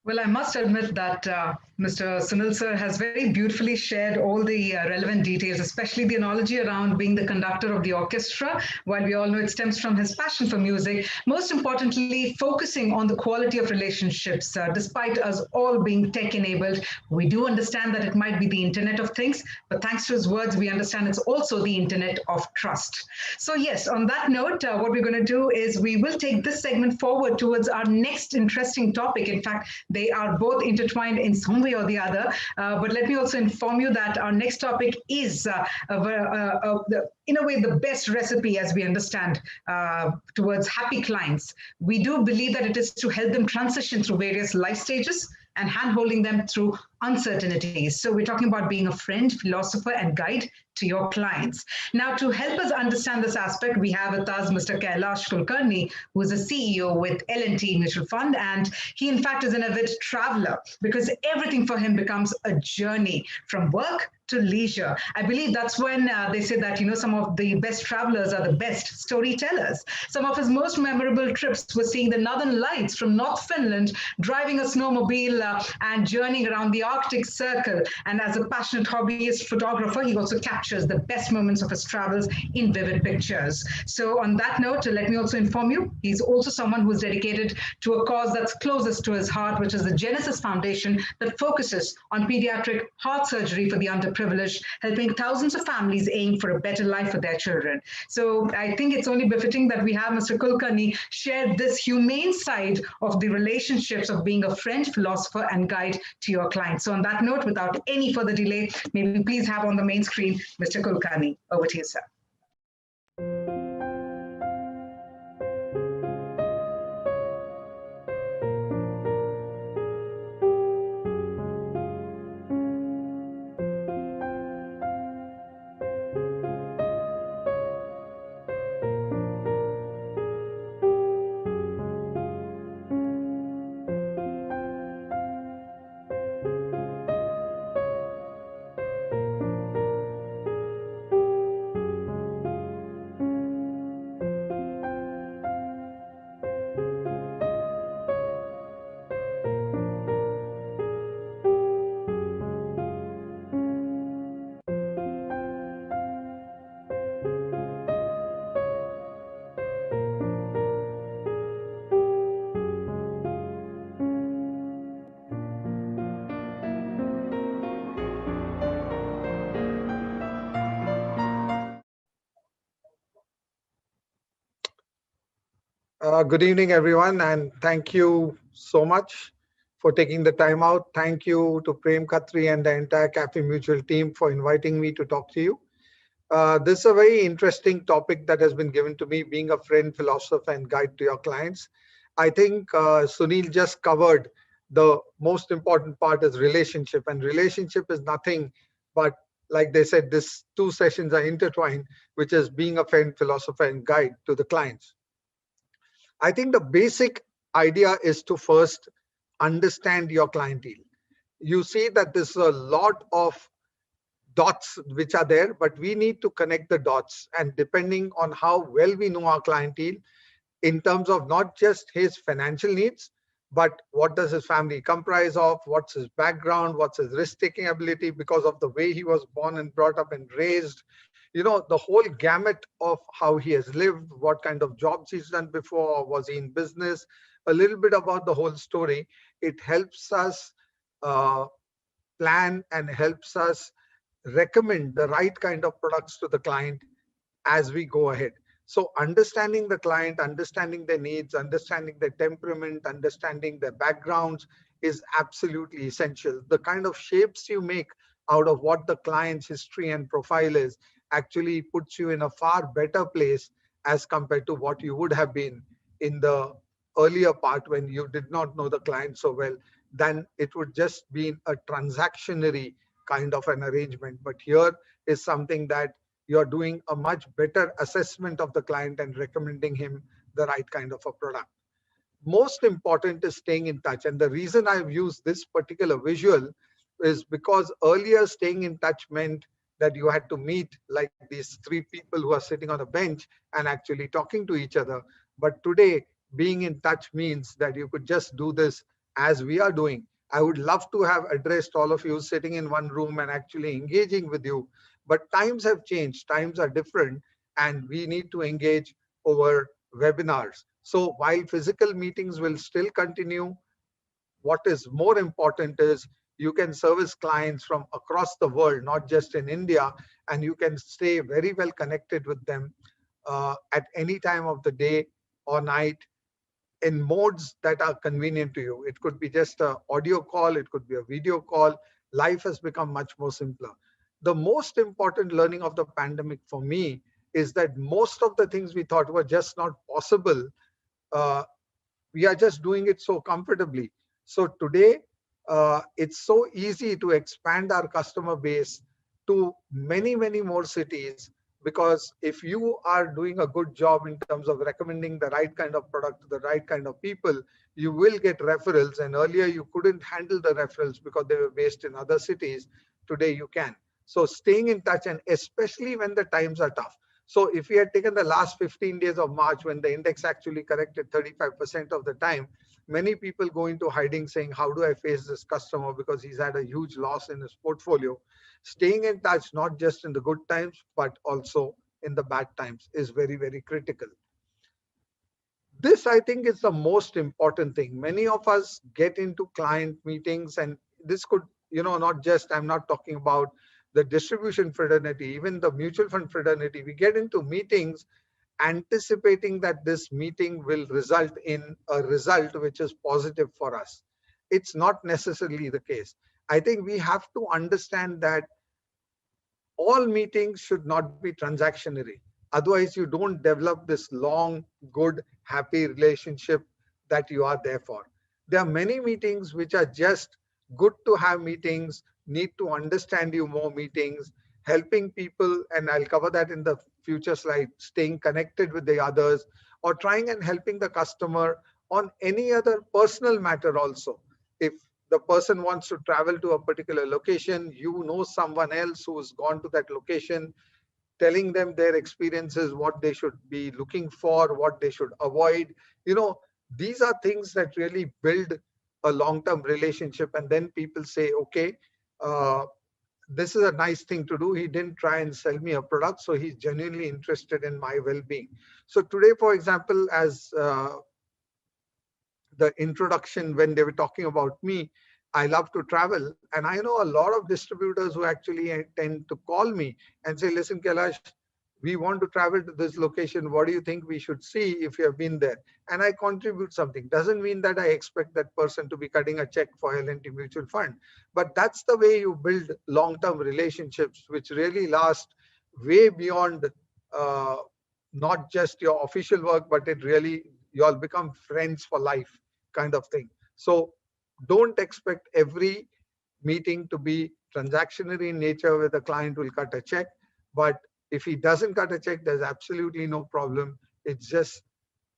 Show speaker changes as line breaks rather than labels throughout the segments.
Well, I must admit that Mr. Sunil sir has very beautifully shared all the relevant details, especially the analogy around being the conductor of the orchestra. While we all know it stems from his passion for music, most importantly, focusing on the quality of relationships. Despite us all being tech enabled, we do understand that it might be the Internet of Things, but thanks to his words, we understand it's also the Internet of Trust. So, yes, on that note, what we're going to do is we will take this segment forward towards our next interesting topic. In fact, they are both intertwined in some way or the other. But let me also inform you that our next topic is, in a way, the best recipe as we understand towards happy clients. We do believe that it is to help them transition through various life stages and hand-holding them through uncertainties. So we're talking about being a friend, philosopher, and guide to your clients. Now, to help us understand this aspect, we have with us Mr. Kailash Kulkarni, who is a CEO with L&T Mutual Fund, and he, in fact, is an avid traveler because everything for him becomes a journey from work to leisure. I believe that's when they say that, some of the best travelers are the best storytellers. Some of his most memorable trips were seeing the Northern Lights from North Finland, driving a snowmobile and journeying around the Arctic Circle. And as a passionate hobbyist photographer, he also captures the best moments of his travels in vivid pictures. So on that note, let me also inform you, he's also someone who's dedicated to a cause that's closest to his heart, which is the Genesis Foundation that focuses on pediatric heart surgery for the underprivileged, helping thousands of families aim for a better life for their children. So I think it's only befitting that we have Mr. Kulkarni share this humane side of the relationships of being a friend, philosopher, and guide to your clients. So on that note, without any further delay, may we please have on the main screen, Mr. Kulkarni. Over to you, sir.
Good evening, everyone, and thank you so much for taking the time out. Thank you to Prem Khatri and the entire Cafe Mutual team for inviting me to talk to you. This is a very interesting topic that has been given to me, being a friend, philosopher, and guide to your clients. I think Sunil just covered the most important part is relationship, and relationship is nothing but, like they said, these two sessions are intertwined, which is being a friend, philosopher, and guide to the clients. I think the basic idea is to first understand your clientele. You see that there's a lot of dots which are there, but we need to connect the dots. And depending on how well we know our clientele in terms of not just his financial needs, but what does his family comprise of, what's his background, what's his risk-taking ability because of the way he was born and brought up and raised, the whole gamut of how he has lived, what kind of jobs he's done before, was he in business, a little bit about the whole story. It helps us plan and helps us recommend the right kind of products to the client as we go ahead. So understanding the client, understanding their needs, understanding their temperament, understanding their backgrounds is absolutely essential. The kind of shapes you make out of what the client's history and profile is actually puts you in a far better place as compared to what you would have been in the earlier part when you did not know the client so well. Then it would just be a transactionary kind of an arrangement. But here is something that you're doing a much better assessment of the client and recommending him the right kind of a product. Most important is staying in touch. And the reason I've used this particular visual is because earlier staying in touch meant that you had to meet like these three people who are sitting on a bench and actually talking to each other. But today, being in touch means that you could just do this as we are doing. I would love to have addressed all of you sitting in one room and actually engaging with you. But times have changed, times are different, and we need to engage over webinars. So while physical meetings will still continue, what is more important is you can service clients from across the world, not just in India, and you can stay very well connected with them at any time of the day or night in modes that are convenient to you. It could be just an audio call, it could be a video call. Life has become much more simpler. The most important learning of the pandemic for me is that most of the things we thought were just not possible, uh, we are just doing it so comfortably. So today, it's so easy to expand our customer base to many, many more cities, because if you are doing a good job in terms of recommending the right kind of product to the right kind of people, you will get referrals. And earlier you couldn't handle the referrals because they were based in other cities. Today you can. So staying in touch, and especially when the times are tough. So if we had taken the last 15 days of March, when the index actually corrected 35% of the time, many people go into hiding saying, how do I face this customer? Because he's had a huge loss in his portfolio. Staying in touch, not just in the good times, but also in the bad times, is very, very critical. This, I think, is the most important thing. Many of us get into client meetings, and this could, not just, I'm not talking about the distribution fraternity, even the mutual fund fraternity. We get into meetings anticipating that this meeting will result in a result which is positive for us. It's not necessarily the case. I think we have to understand that all meetings should not be transactionary. Otherwise, you don't develop this long, good, happy relationship that you are there for. There are many meetings which are just good to have meetings, need to understand you more meetings, helping people, and I'll cover that in the future slide, staying connected with the others, or trying and helping the customer on any other personal matter also. If the person wants to travel to a particular location, you know someone else who's gone to that location, telling them their experiences, what they should be looking for, what they should avoid. These are things that really build a long-term relationship. And then people say, okay, uh, this is a nice thing to do. He didn't try and sell me a product, so he's genuinely interested in my well-being. So today, for example, as the introduction, when they were talking about me, I love to travel. And I know a lot of distributors who actually tend to call me and say, listen, Kailash, we want to travel to this location. What do you think we should see if you have been there? And I contribute something. Doesn't mean that I expect that person to be cutting a check for L&T Mutual Fund. But that's the way you build long-term relationships, which really last way beyond not just your official work, but it really, you all become friends for life kind of thing. So don't expect every meeting to be transactionary in nature where the client will cut a check. But if he doesn't cut a check, there's absolutely no problem. It's just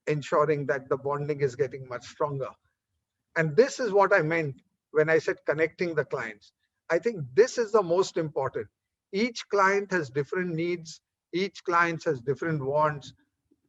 ensuring that the bonding is getting much stronger. And this is what I meant when I said connecting the clients. I think this is the most important. Each client has different needs. Each client has different wants.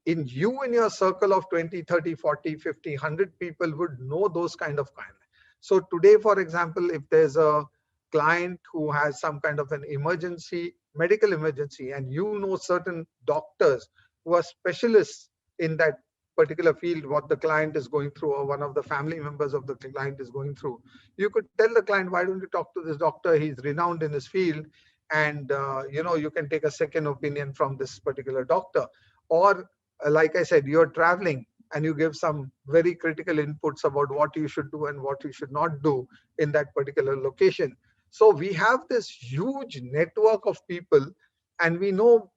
In your circle of 20, 30, 40, 50, 100 people would know those kind of clients. So today, for example, if there's a client who has some kind of an emergency, medical emergency, and you know certain doctors who are specialists in that particular field, what the client is going through, or one of the family members of the client is going through, you could tell the client, why don't you talk to this doctor? He's renowned in his field, and you can take a second opinion from this particular doctor. Or like I said, you're traveling and you give some very critical inputs about what you should do and what you should not do in that particular location. So we have this huge network of people, and we know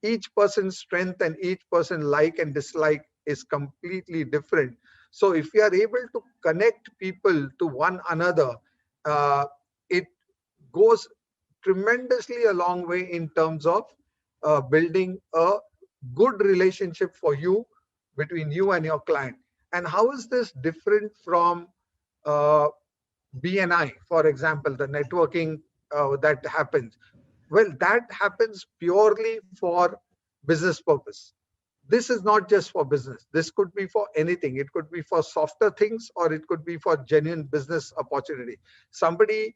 each person's strength and each person like and dislike is completely different. So if we are able to connect people to one another, it goes tremendously a long way in terms of building a good relationship for you, between you and your client. And how is this different from uh, BNI, for example, the networking that happens? Well, that happens purely for business purpose. This is not just for business. This could be for anything. It could be for softer things, or it could be for genuine business opportunity. Somebody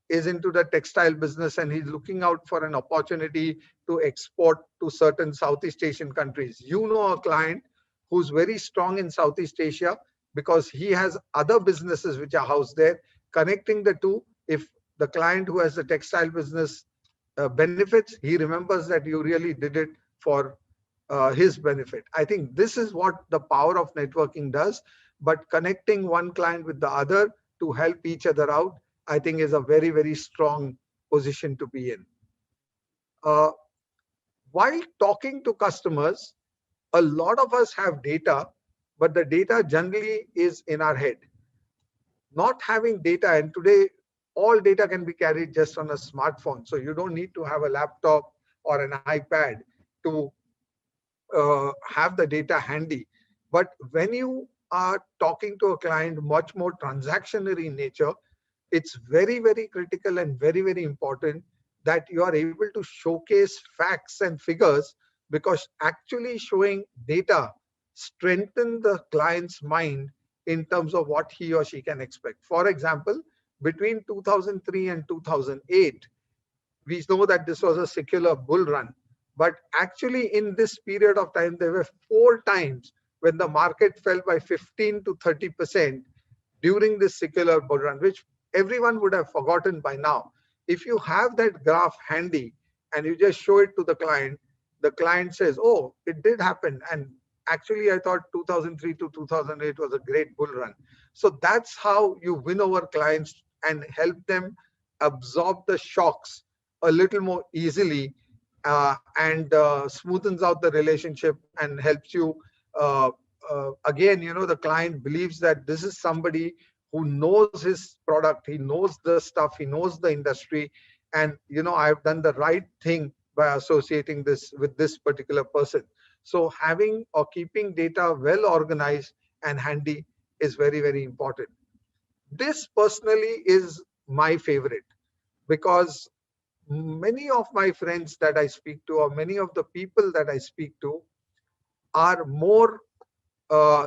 is into the textile business and he's looking out for an opportunity to export to certain Southeast Asian countries. You know a client who's very strong in Southeast Asia because he has other businesses which are housed there. Connecting the two, if the client who has the textile business benefits, he remembers that you really did it for his benefit. I think this is what the power of networking does. But connecting one client with the other to help each other out, I think is a very, very strong position to be in. Uh, while talking to customers, a lot of us have data, but the data generally is in our head. Not having data, and today all data can be carried just on a smartphone. So you don't need to have a laptop or an iPad to have the data handy. But when you are talking to a client much more transactionary in nature, it's very, very critical and very, very important that you are able to showcase facts and figures, because actually showing data strengthen the client's mind in terms of what he or she can expect. For example, between 2003 and 2008, we know that this was a secular bull run. But actually in this period of time, there were 4 times when the market fell by 15 to 30% during this secular bull run, which everyone would have forgotten by now. If you have that graph handy and you just show it to the client says, oh, it did happen. And actually, I thought 2003 to 2008 was a great bull run. So that's how you win over clients and help them absorb the shocks a little more easily, and smoothens out the relationship and helps you. Again, the client believes that this is somebody who knows his product, he knows the stuff, he knows the industry, and I've done the right thing by associating this with this particular person. So having or keeping data well organized and handy is very, very important. This personally is my favorite, because many of my friends that I speak to, or many of the people that I speak to, are more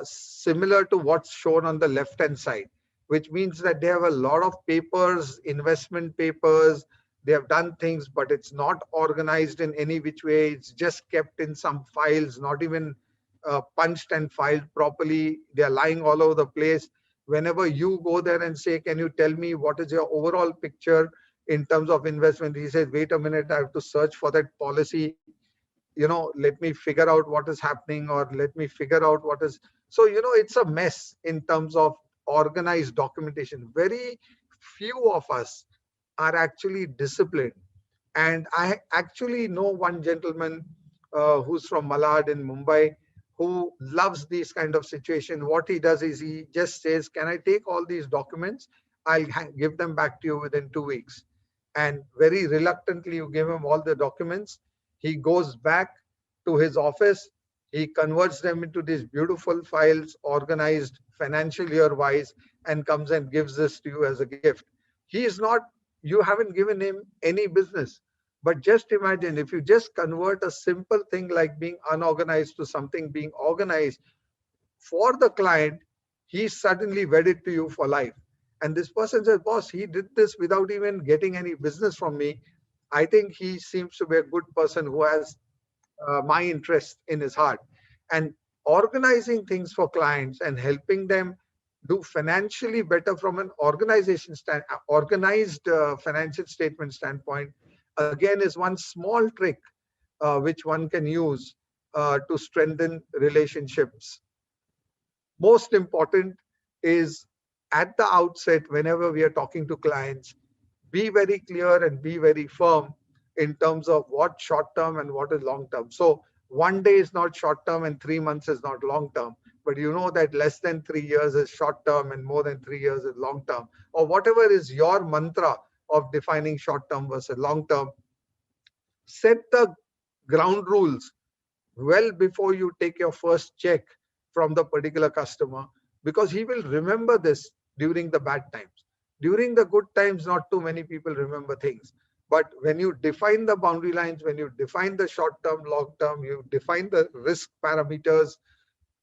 similar to what's shown on the left hand side, which means that they have a lot of papers, investment papers. They have done things, but it's not organized in any which way. It's just kept in some files, not even punched and filed properly. They are lying all over the place. Whenever you go there and say, can you tell me what is your overall picture in terms of investment, he says, wait a minute, I have to search for that policy. Let me figure out what is happening, or let me figure out what is. So, it's a mess in terms of organized documentation. Very few of us are actually disciplined. And I actually know one gentleman who's from Malad in Mumbai, who loves these kind of situation. What he does is he just says, can I take all these documents? I'll give them back to you within 2 weeks. And very reluctantly, you give him all the documents. He goes back to his office. He converts them into these beautiful files, organized financial year wise, and comes and gives this to you as a gift. You haven't given him any business. But just imagine if you just convert a simple thing like being unorganized to something being organized for the client, he's suddenly wedded to you for life. And this person says, boss, he did this without even getting any business from me. I think he seems to be a good person who has my interest in his heart. And organizing things for clients and helping them do financially better from an organized financial statement standpoint, again, is one small trick which one can use to strengthen relationships. Most important is, at the outset, whenever we are talking to clients, be very clear and be very firm in terms of what short term and what is long term. So 1 day is not short term and 3 months is not long term, but you know that less than 3 years is short term and more than 3 years is long term, or whatever is your mantra of defining short term versus long term. Set the ground rules well before you take your first check from the particular customer, because he will remember this during the bad times. During the good times, not too many people remember things. But when you define the boundary lines, when you define the short term, long term, you define the risk parameters,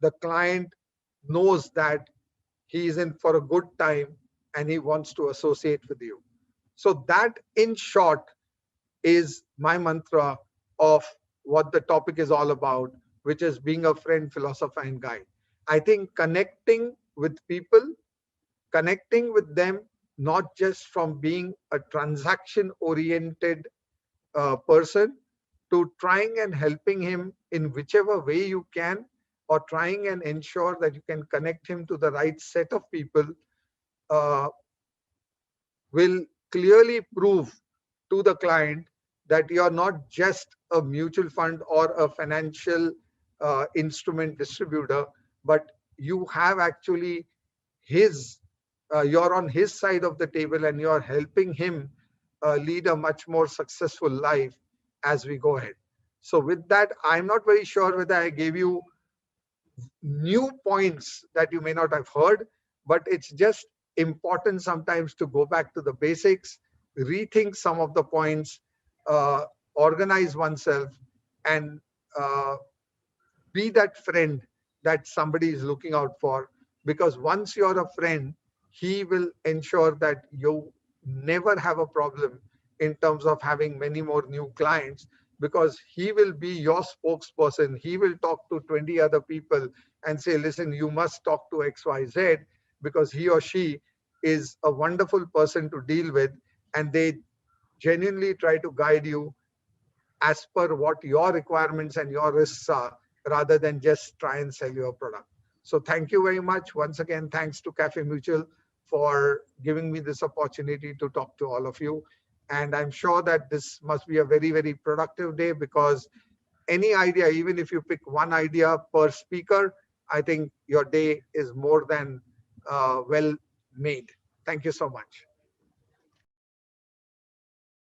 the client knows that he is in for a good time and he wants to associate with you. So that, in short, is my mantra of what the topic is all about, which is being a friend, philosopher, and guide. I think connecting with people, connecting with them, not just from being a transaction oriented person, to trying and helping him in whichever way you can, or trying and ensure that you can connect him to the right set of people, uh, will clearly prove to the client that you are not just a mutual fund or a financial instrument distributor, but you have actually his, you're on his side of the table and you're helping him lead a much more successful life as we go ahead. So with that, I'm not very sure whether I gave you new points that you may not have heard, but it's just important sometimes to go back to the basics, rethink some of the points, uh, organize oneself, and be that friend that somebody is looking out for. Because once you're a friend, he will ensure that you never have a problem in terms of having many more new clients, because he will be your spokesperson. He will talk to 20 other people and say, listen, you must talk to XYZ, because he or she is a wonderful person to deal with, and they genuinely try to guide you as per what your requirements and your risks are, rather than just try and sell your product. So thank you very much. Once again, thanks to Cafe Mutual for giving me this opportunity to talk to all of you. And I'm sure that this must be a very, very productive day, because any idea, even if you pick one idea per speaker, I think your day is more than well made. Thank you so much.